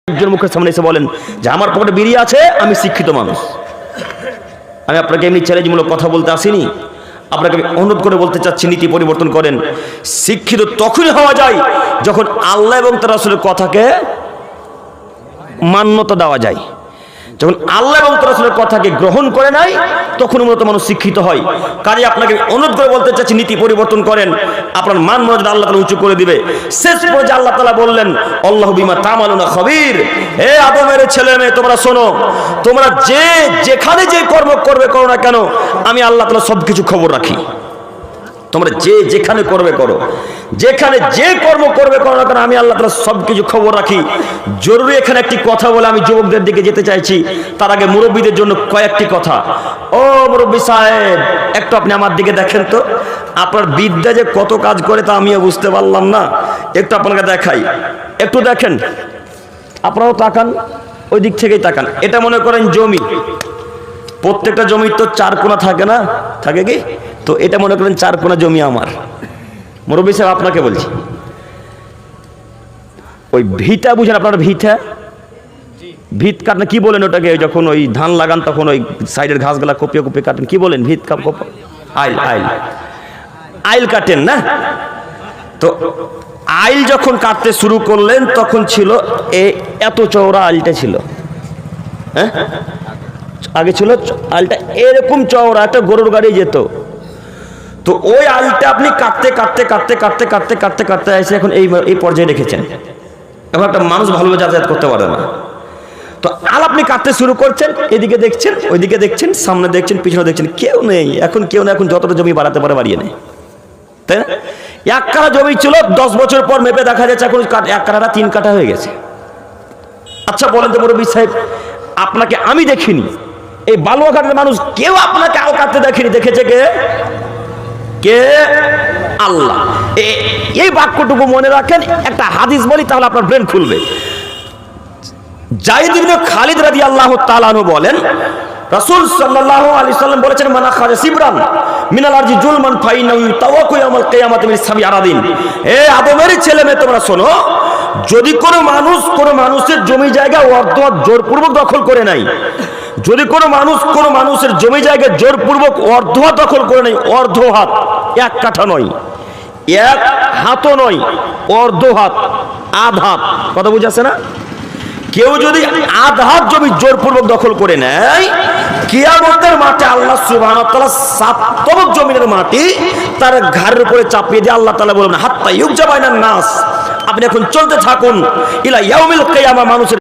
একজন মুখের সামনে এসে বলেন যে আমার পকেটে বিড়ি আছে, আমি শিক্ষিত মানুষ। আমি আপনাকে এমনি চ্যালেঞ্জমূলক কথা বলতে আসিনি, আপনাকে আমি অনুরোধ করে বলতে চাচ্ছি নীতি পরিবর্তন করেন। শিক্ষিত তখনই হওয়া যায় যখন আল্লাহ এবং তার রাসূলের কথাকে মান্যতা দেওয়া যায়। যখন আল্লাহ এবং তার রাসূলের কথাকে গ্রহণ করে নাই তখন মূলত মানুষ শিক্ষিত হয়। কাজে আপনাকে অনুরোধ করে বলতে চাচ্ছি নীতি পরিবর্তন করেন, আপনার মান মর্যাদা আল্লাহ তাআলা উঁচু করে দিবে। শেষ পর্যায়ে আল্লাহ তাআলা বললেন আল্লাহু বিমা তা'মালুনা খবীর। হে আদমের ছেলে মেয়ে তোমরা শোনো, তোমরা যেখানে যে কর্ম করবে করো না কেন, আমি আল্লাহ তাআলা সবকিছু খবর রাখি। তোমরা যেখানে করবে করো, যেখানে যে কর্ম করবে করো না কেন, আমি আল্লাহ তাআলা সবকিছু খবর রাখি। জরুরি এখানে একটি কথা বলে আমি যুবকদের দিকে যেতে চাইছি, তার আগে মুরব্বীদের জন্য কয়েকটি কথা। ও মুরব্বী সাহেব, একটু আপনি আমার দিকে দেখেন তো, আপনার বিদ্যা যে কত কাজ করে তা আমিও বুঝতে পারলাম না। একটু আপনাকে দেখাই, একটু দেখেন, আপনারাও তাকান, ওই দিক থেকেই তাকান। এটা মনে করেন জমি, প্রত্যেকটা জমির তো চার কোণা থাকে না, থাকে কি? তো এটা মনে করেন চার কোণা জমি আমার। মুরব্বী সাহেব আপনাকে বলছি, ওই ভিটা বুঝেন আপনারা? ভিত কাটেন কি বলেন ওটাকে? যখন ওই ধান লাগান তখন ওই সাইডের ঘাসগুলা কপিয়ে কপিয়ে কাটেন, কি বলেন? ভিত আইল কাটেন না? তো আইল যখন কাটতে শুরু করলেন তখন ছিল এত চওড়া আইলটা ছিল, হ্যাঁ আগে ছিল আইলটা এরকম চওড়া, একটা গরুর গাড়ি যেত। তো ওই আলটা আপনি কাটতে কাটতে কাটতে কাটতে কাটতে কাটতে কাটতে এসে এখন এই পর্যায়ে রেখেছেন। এখন একটা মানুষ ভালোভাবে যাতায়াত করতে পারে না। তো আল আপনি কাটতে শুরু করছেন, এদিকে দেখছেন, ওইদিকে দেখছেন, সামনে দেখছেন, পিছনে দেখছেন, কেউ নেই। এখন কেউ না, এখন যতটা জমি বাড়াতে পারে বাড়িয়ে নেই, তাই না? এক কাঠা জমি ছিল, 10 বছর পর মেপে দেখা যাচ্ছে এখন এক কাঠাটা 3 কাঠা হয়ে গেছে। আচ্ছা বলেন তো মুরব্বী সাহেব, আপনাকে আমি দেখিনি, এই বালুয়াঘাটের মানুষ কেউ আপনাকে আল কাটতে দেখেনি, দেখেছে কে? আল্লাহ। এই বাক্যটুকু মনে রাখেন। একটা হাদিস বলি তাহলে আপনার ব্রেন খুলবে। যায়েদ ইবনে খালিদ রাদিয়াল্লাহু তাআলা আনহু বলেন, রাসূল সাল্লাল্লাহু আলাইহি সাল্লাম বলেছেন, মান আখাযা সিবরান মিনাল আরজি জুলমান ফাইনাহু তাওয়াক্কু ইয়াউমাল কিয়ামাতি মিন সাবি আরাদিন। হে আদমের ছেলে মেয়ে তোমরা শোনো, যদি কোনো মানুষের জমি জায়গা অর্ধহাত জোরপূর্বক দখল করে নাই, যদি কোনো মানুষের জমি জায়গা জোরপূর্বক অর্ধহাত দখল করে নেই, অর্ধহাত, 1 কাঠা নয়, 1 হাতও নয়, অর্ধহাত, আধ হাত, কথা বুঝাচ্ছে না? কেউ যদি আধ হাত জমি জোরপূর্বক দখল করে নেয়, কিয়ামতের মাঠে আল্লাহ সুবহানাহু ওয়া তাআলা 7 তবক জমিনের মাটি তার ঘাড়ের উপরে চাপিয়ে দিয়ে আল্লাহ তাআলা বলবেন হাত্তা ইউকজা বাইনান নাস, আপনি এখন চলতে থাকুন ইলা ইয়াউমিল কিয়ামা, মানুষের